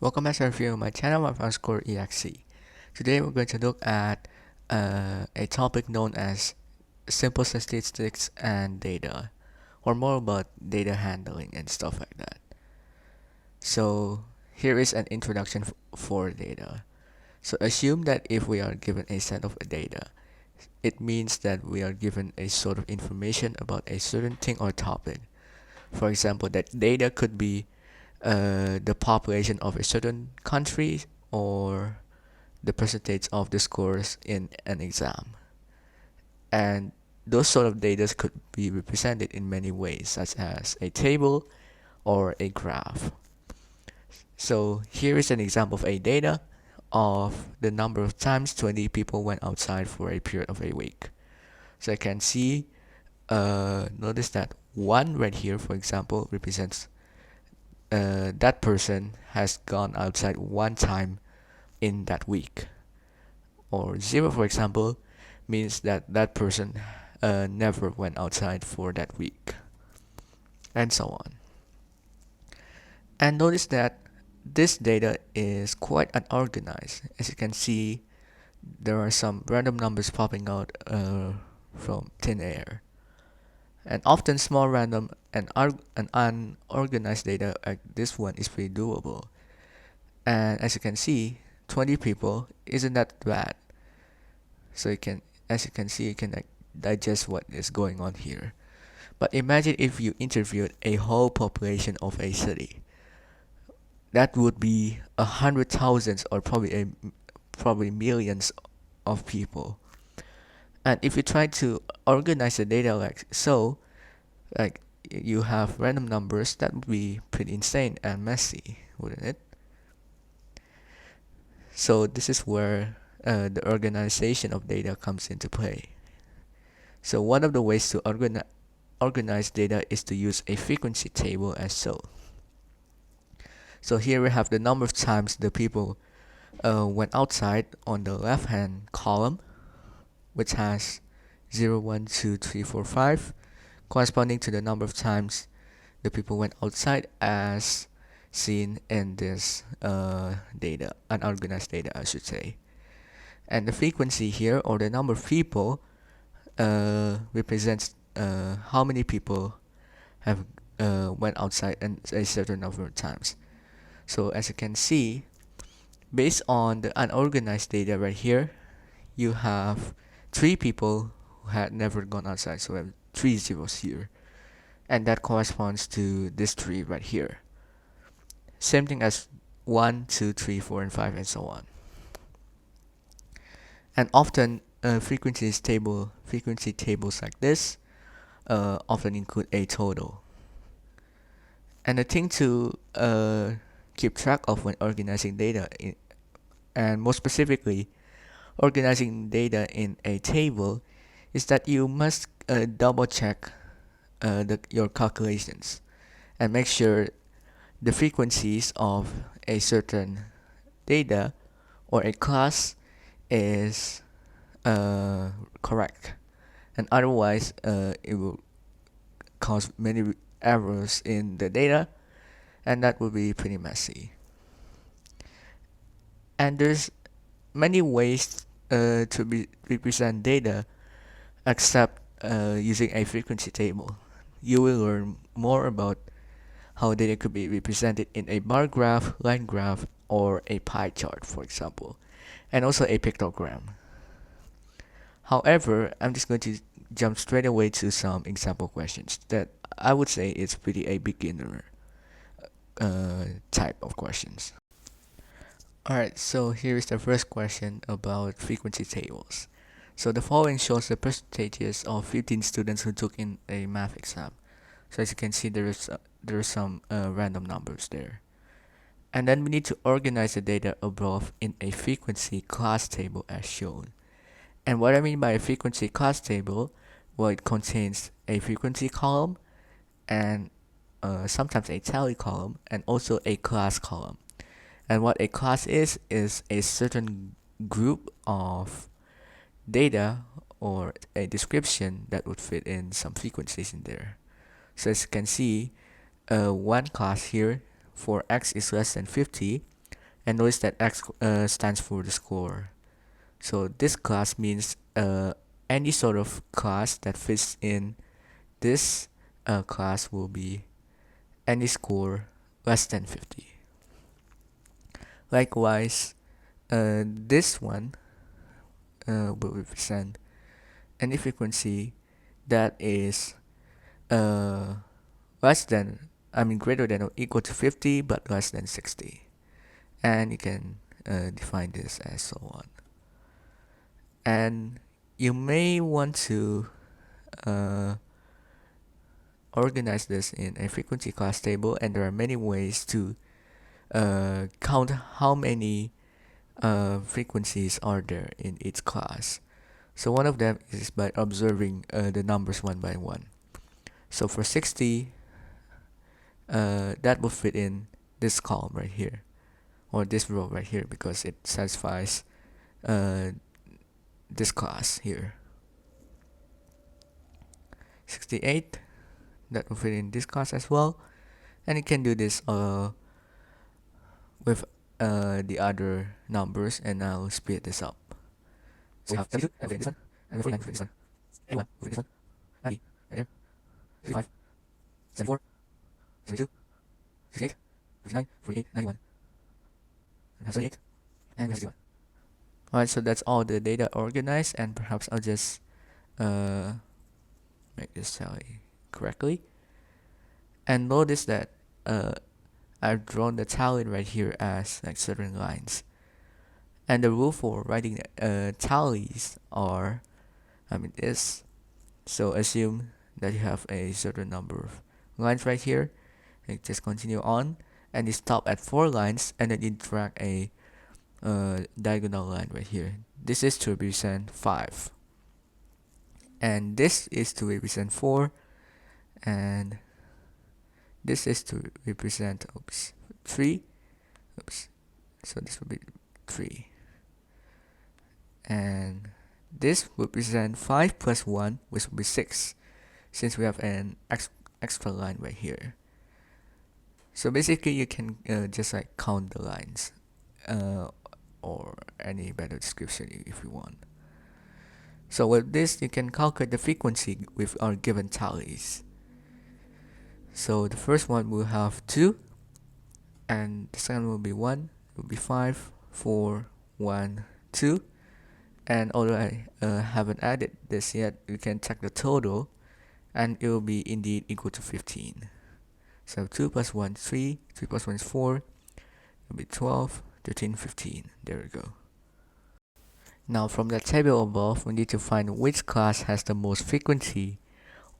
Welcome back to review my channel of underscore exe. Today we're going to look at a topic known as simple statistics and data, or more about data handling and stuff like that. So here is an introduction for data. So assume that if we are given a set of data, it means that we are given a sort of information about a certain thing or topic. For example, that data could be the population of a certain country or the percentage of the scores in an exam. And those sort of data could be represented in many ways, such as a table or a graph. So here is an example of a data of the number of times 20 people went outside for a period of a week. So I can see, notice that 1 right here, for example, represents that person has gone outside 1 time in that week. Or 0, for example, means that that person never went outside for that week, and so on. And notice that this data is quite unorganized. As you can see, there are some random numbers popping out from thin air. And often small random and unorganized data like this one is pretty doable. And as you can see, 20 people isn't that bad. So as you can see, you can like digest what is going on here. But imagine if you interviewed a whole population of a city. That would be 100,000 or probably millions of people. And if you try to organize the data like so, like you have random numbers, that would be pretty insane and messy, wouldn't it? So this is where the organization of data comes into play. So one of the ways to organize data is to use a frequency table as so. So here we have the number of times the people went outside on the left hand column, which has 0, 1, 2, 3, 4, 5, corresponding to the number of times the people went outside as seen in this data, unorganized data I should say. And the frequency here, or the number of people, represents how many people have went outside and a certain number of times. So as you can see, based on the unorganized data right here, you have 3 people who had never gone outside, so we have 3 zeros here, and that corresponds to this 3 right here. Same thing as 1, 2, 3, 4, and 5, and so on. And often frequency tables like this often include a total. And the thing to keep track of when organizing data, and more specifically organizing data in a table, is that you must double check your calculations and make sure the frequencies of a certain data or a class is correct, and otherwise it will cause many errors in the data, and that would be pretty messy. And there's many ways to represent data except using a frequency table. You will learn more about how data could be represented in a bar graph, line graph, or a pie chart, for example, and also a pictogram. However, I'm just going to jump straight away to some example questions that I would say is pretty a beginner type of questions. Alright, so here is the first question about frequency tables. So the following shows the percentages of 15 students who took in a math exam. So as you can see, there are some random numbers there. And then we need to organize the data above in a frequency class table as shown. And what I mean by a frequency class table, well, it contains a frequency column and sometimes a tally column and also a class column. And what a class is a certain group of data or a description that would fit in some frequencies in there. So as you can see, one class here for x is less than 50 And notice that X stands for the score. So this class means any sort of class that fits in this class will be any score less than 50. Likewise, this one will represent any frequency that is less than, greater than or equal to 50 but less than 60. And you can define this as so on. And you may want to organize this in a frequency class table, and there are many ways to count how many frequencies are there in each class. So one of them is by observing the numbers one by one. So for 60, that will fit in this column right here, or this row right here, because it satisfies this class here. 68, that will fit in this class as well, and you can do this with the other numbers, and I'll speed this up. So we have 72, and this one, and 49, this one, 81, this one, 90, right there, 55, 74, 72, 68, 59, 48, 91, and 78, and 61. Alright, so that's all the data organized, and perhaps I'll just make this tally correctly. And notice that I've drawn the tally right here as like certain lines. And the rule for writing tallies are, this. So assume that you have a certain number of lines right here, and just continue on, and you stop at 4 lines, and then you drag a diagonal line right here. This is to represent 5, and this is to represent 4, and this is to represent 3. So this will be 3, and this will represent 5 plus 1, which will be 6, since we have an extra line right here. So basically you can just like count the lines, or any better description if you want. So with this, you can calculate the frequency with our given tallies. So the first one will have 2, and the second will be 1, will be 5, 4, 1, 2. And although I haven't added this yet, you can check the total, and it will be indeed equal to 15. So 2 plus 1, 3, 3 plus 1 is 4, it will be 12, 13, 15. There we go. Now from the table above, we need to find which class has the most frequency,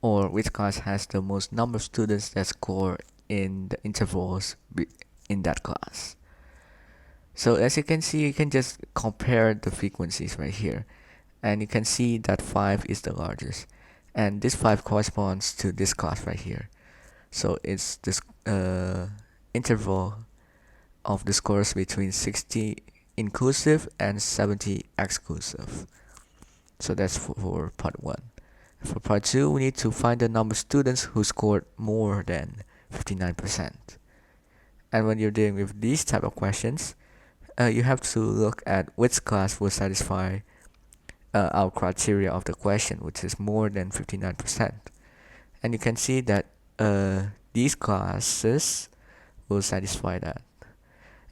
or which class has the most number of students that score in the intervals in that class. So as you can see, you can just compare the frequencies right here, and you can see that 5 is the largest, and this 5 corresponds to this class right here. So it's this interval of the scores between 60 inclusive and 70 exclusive. So that's for part 1. For part 2, we need to find the number of students who scored more than 59%. And when you're dealing with these type of questions, you have to look at which class will satisfy our criteria of the question, which is more than 59%. And you can see that these classes will satisfy that.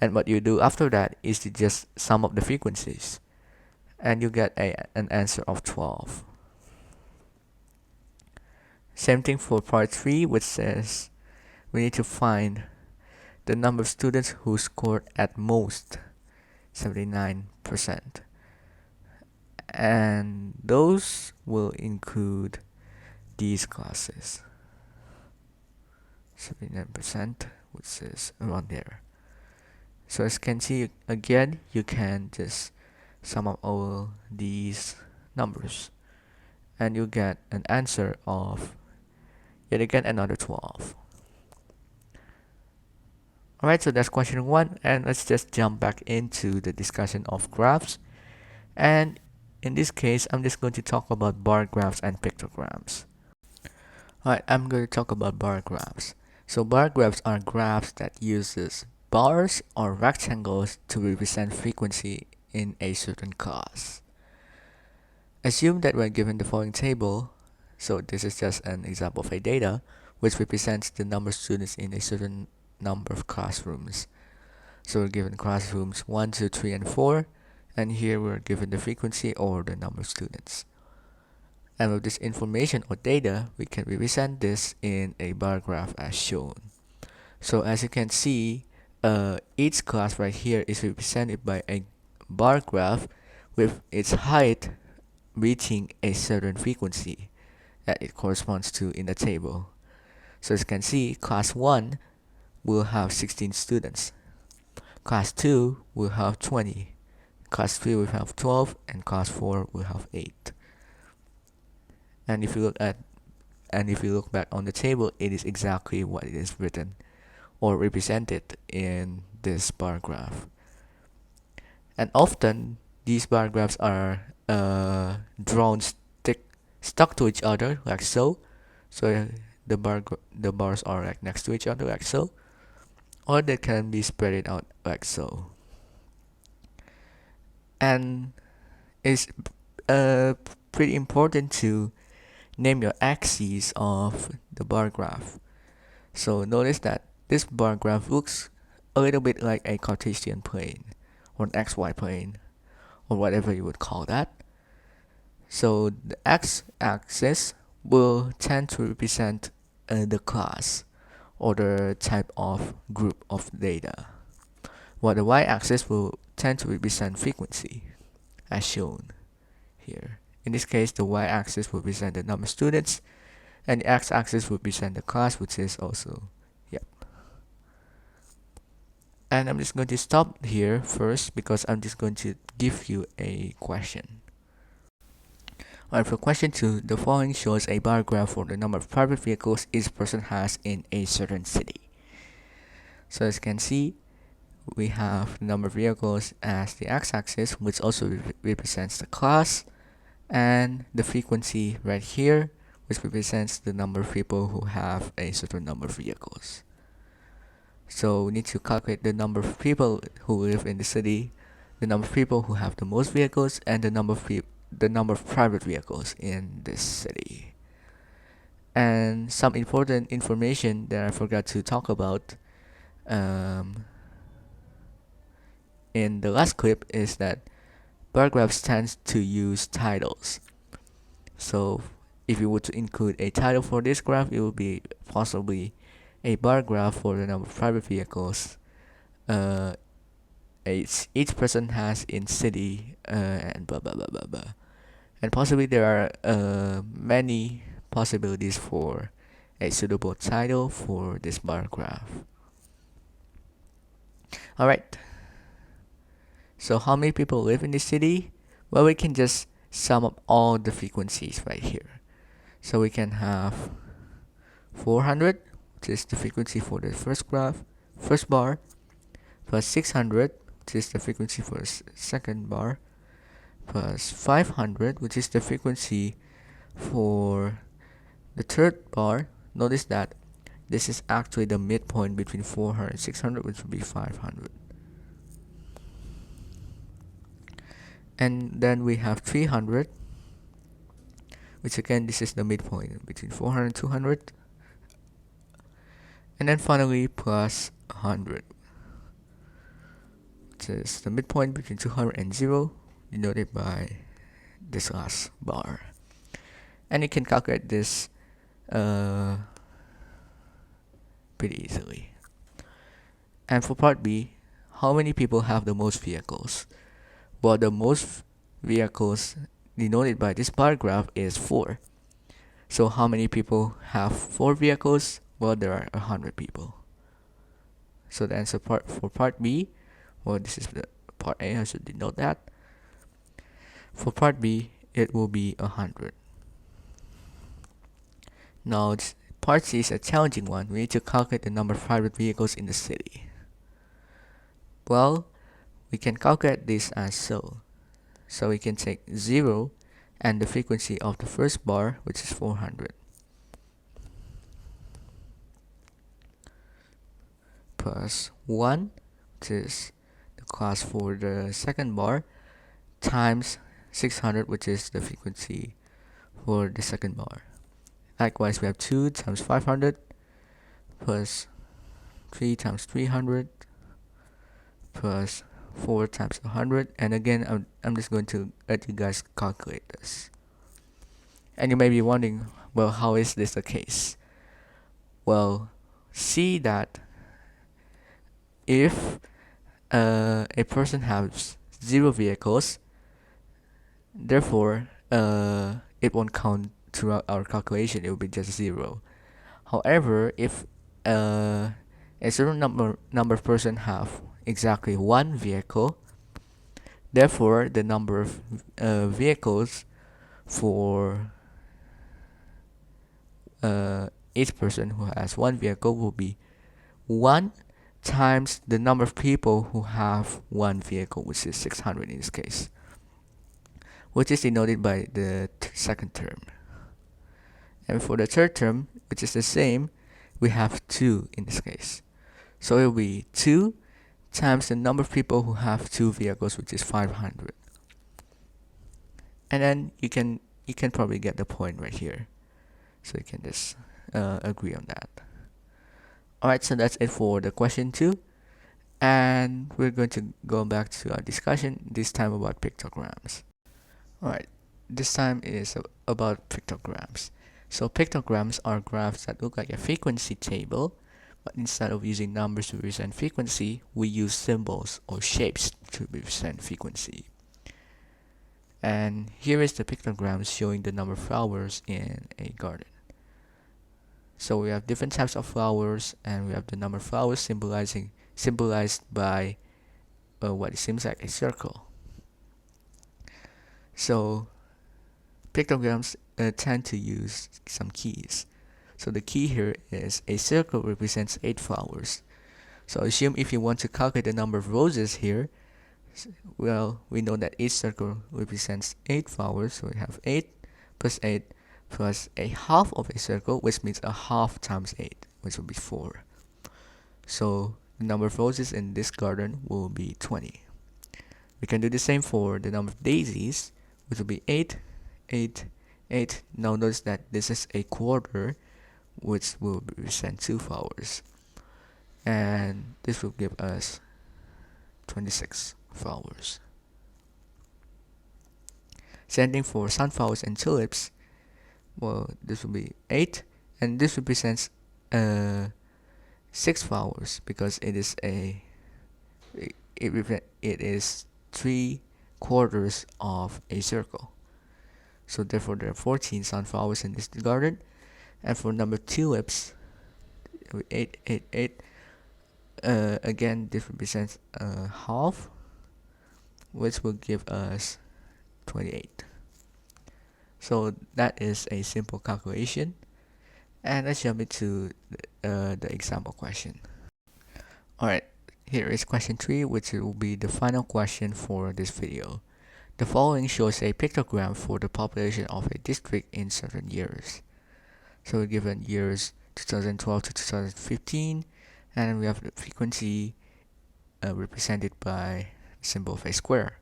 And what you do after that is to just sum up the frequencies, and you get an answer of 12. Same thing for part 3, which says we need to find the number of students who scored at most 79%. And those will include these classes. 79%, which is around there. So as you can see, again, you can just sum up all these numbers, and you get an answer of, yet again, another 12. Alright, so that's question 1, and let's just jump back into the discussion of graphs. And in this case, I'm just going to talk about bar graphs and pictograms. Alright, I'm going to talk about bar graphs. So bar graphs are graphs that uses bars or rectangles to represent frequency in a certain class. Assume that when given the following table, so this is just an example of a data, which represents the number of students in a certain number of classrooms. So we're given classrooms 1, 2, 3, and 4, and here we're given the frequency or the number of students. And with this information or data, we can represent this in a bar graph as shown. So as you can see, each class right here is represented by a bar graph with its height reaching a certain frequency that it corresponds to in the table. So as you can see, class 1 will have 16 students. Class 2 will have 20. Class 3 will have 12, and class 4 will have 8. And if you look back on the table, it is exactly what it is written or represented in this bar graph. And often these bar graphs are drawn stuck to each other like so. So the bars are like next to each other like so, or they can be spread out like so. And it's pretty important to name your axes of the bar graph. So notice that this bar graph looks a little bit like a Cartesian plane or an XY plane or whatever you would call that. So the x-axis will tend to represent the class or the type of group of data, while the y-axis will tend to represent frequency as shown here. In this case, the y-axis will represent the number of students, and the x-axis will represent the class, which is also, yep. And I'm just going to stop here first because I'm just going to give you a question. Alright, for question 2, the following shows a bar graph for the number of private vehicles each person has in a certain city. So as you can see, we have the number of vehicles as the x-axis, which also represents the class, and the frequency right here, which represents the number of people who have a certain number of vehicles. So we need to calculate the number of people who live in the city, the number of people who have the most vehicles, and the number of private vehicles in this city. And some important information that I forgot to talk about in the last clip is that bar graphs tend to use titles. So if you were to include a title for this graph, it would be possibly a bar graph for the number of private vehicles each person has in city and blah blah blah blah blah. And possibly there are many possibilities for a suitable title for this bar graph. Alright, so how many people live in the city? Well, we can just sum up all the frequencies right here. So we can have 400, which is the frequency for the first bar, plus 600, which is the frequency for the second bar, plus 500, which is the frequency for the third bar. Notice that this is actually the midpoint between 400 and 600, which would be 500. And then we have 300, which again, this is the midpoint between 400 and 200. And then finally, plus 100, which is the midpoint between 200 and 0, denoted by this last bar. And you can calculate this pretty easily. And for part B, how many people have the most vehicles? Well, the most vehicles denoted by this bar graph is 4. So how many people have 4 vehicles? Well, there are 100 people. So the answer for part B, well, this is the part A, I should denote that. For part B, it will be 100. Now, part C is a challenging one. We need to calculate the number of private vehicles in the city. Well, we can calculate this as so. So we can take 0 and the frequency of the first bar, which is 400, plus 1 which is the cost for the second bar, times 600, which is the frequency for the second bar. Likewise, we have 2 times 500 plus 3 times 300 plus 4 times 100. And again, I'm just going to let you guys calculate this. And you may be wondering, well, how is this the case? Well, see that if a person has 0 vehicles, therefore it won't count throughout our calculation, it will be just 0. However, if a certain number of person have exactly 1 vehicle, therefore the number of vehicles for each person who has 1 vehicle will be 1 times the number of people who have 1 vehicle, which is 600 in this case, which is denoted by the second term. And for the third term, which is the same, we have 2 in this case. So it will be 2 times the number of people who have 2 vehicles, which is 500. And then you can probably get the point right here. So you can just agree on that. Alright, so that's it for the question 2. And we're going to go back to our discussion, this time about pictograms. Alright, this time is about pictograms. So pictograms are graphs that look like a frequency table, but instead of using numbers to represent frequency, we use symbols or shapes to represent frequency. And here is the pictograms showing the number of flowers in a garden. So we have different types of flowers, and we have the number of flowers symbolized by what it seems like a circle. So pictograms tend to use some keys. So the key here is a circle represents 8 flowers. So assume if you want to calculate the number of roses here, well, we know that each circle represents 8 flowers. So we have 8 plus 8 plus a half of a circle, which means a half times 8, which will be 4. So the number of roses in this garden will be 20. We can do the same for the number of daisies, which will be 8, 8, 8. Now notice that this is a quarter, which will represent 2 flowers. And this will give us 26 flowers. Same thing for sunflowers and tulips. Well, this will be 8, and this represents 6 flowers because it is it is 3 quarters of a circle. So therefore there are 14 sunflowers in this garden. And for number of tulips, 8, 8, 8. Again, this represents half, which will give us 28. So that is a simple calculation. And let's jump into the example question. Alright, here is question 3, which will be the final question for this video. The following shows a pictogram for the population of a district in certain years. So we're given years 2012 to 2015, and we have the frequency represented by the symbol of a square.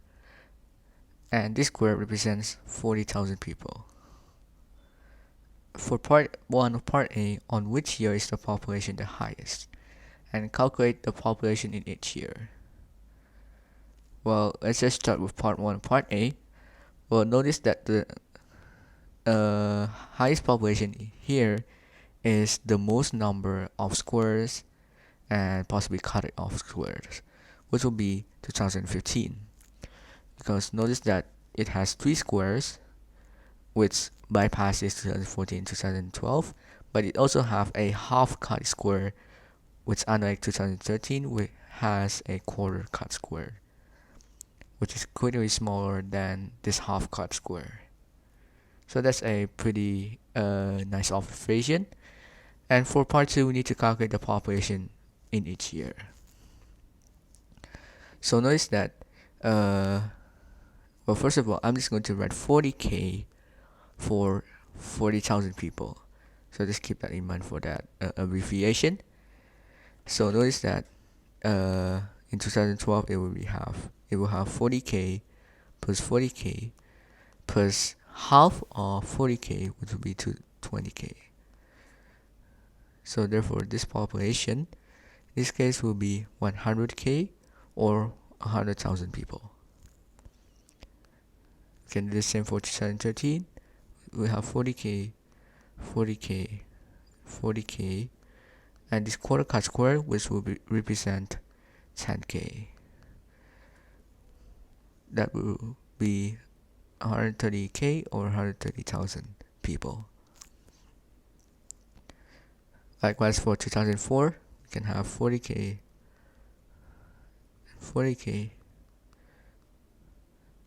And this square represents 40,000 people. For part 1 of part A, on which year is the population the highest? And calculate the population in each year. Well, let's just start with part 1 of part A. Well, notice that the highest population here is the most number of squares and possibly cut it off squares, which will be 2015. Because notice that it has 3 squares, which bypasses 2014 2012, but it also have a half cut square, which unlike 2013, which has a quarter cut square, which is clearly smaller than this half cut square. So that's a pretty nice observation. And for part 2, we need to calculate the population in each year. So notice that well, first of all, I'm just going to write 40k for 40,000 people. So just keep that in mind for that abbreviation. So notice that in 2012 it will have 40k plus 40k plus half of 40k, which will be 20k. So therefore this population in this case will be 100k or 100,000 people. We can do the same for 2013. We have 40k, 40k, 40k, and this quarter cut square, which will represent 10k. That will be 130k or 130,000 people. Likewise for 2004, we can have 40k, 40k,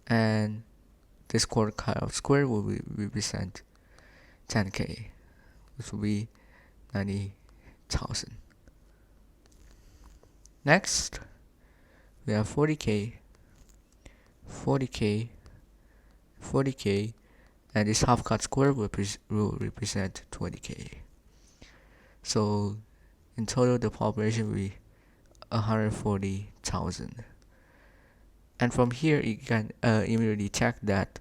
and this quarter cut square will represent 10k, which will be 90,000. Next, we have 40k, 40k, 40k, and this half cut square will represent 20k. So in total the population will be 140,000. And from here you can immediately check that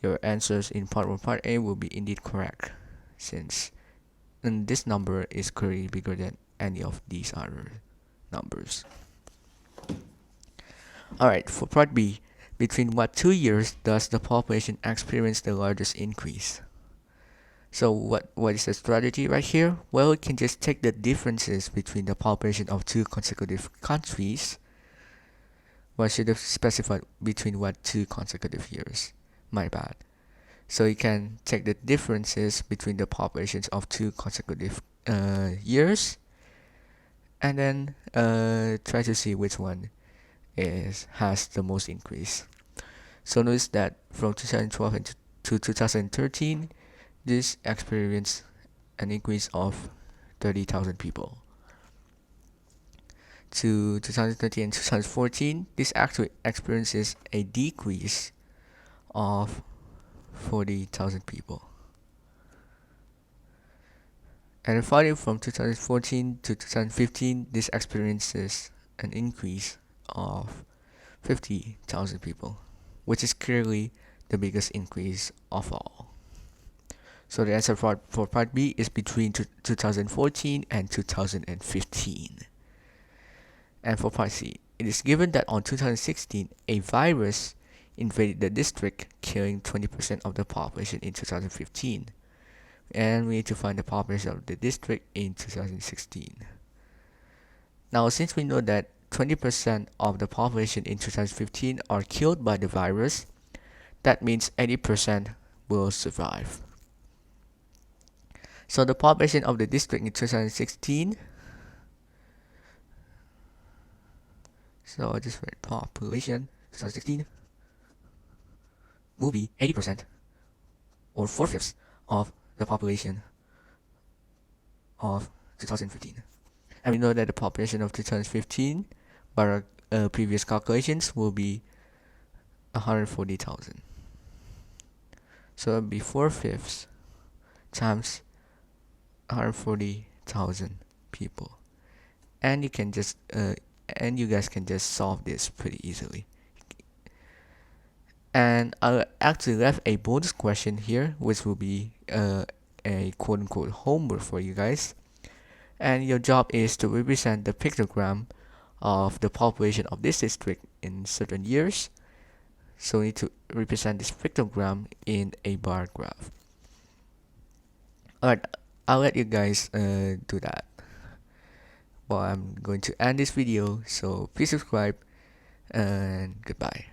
your answers in part 1, part A will be indeed correct, since this number is clearly bigger than any of these other numbers. Alright, for part B, between what 2 years does the population experience the largest increase? So what is the strategy right here? Well, we can just take the differences between the population of 2 consecutive countries. Well, I should have specified between what 2 consecutive years. My bad. So you can take the differences between the populations of 2 consecutive years, and then try to see which one has the most increase. So notice that from 2012 to 2013, this experienced an increase of 30,000 people. To 2013 and 2014, this actually experiences a decrease of 40,000 people. And finally, from 2014 to 2015, this experiences an increase of 50,000 people, which is clearly the biggest increase of all. So the answer for part B is between 2014 and 2015. And for part C, it is given that on 2016, a virus invaded the district, killing 20% of the population in 2015. And we need to find the population of the district in 2016. Now, since we know that 20% of the population in 2015 are killed by the virus, that means 80% will survive. So the population of the district in 2016, so I just write population 2016 will be 80% or 4/5 of the population of 2015. And we know that the population of 2015 by our previous calculations will be 140,000. So it will be 4/5 times 140,000 people, and you guys can just solve this pretty easily. And I actually left a bonus question here, which will be a quote-unquote homework for you guys. And your job is to represent the pictogram of the population of this district in certain years. So we need to represent this pictogram in a bar graph. Alright, I'll let you guys do that. Well, I'm going to end this video, so please subscribe and goodbye.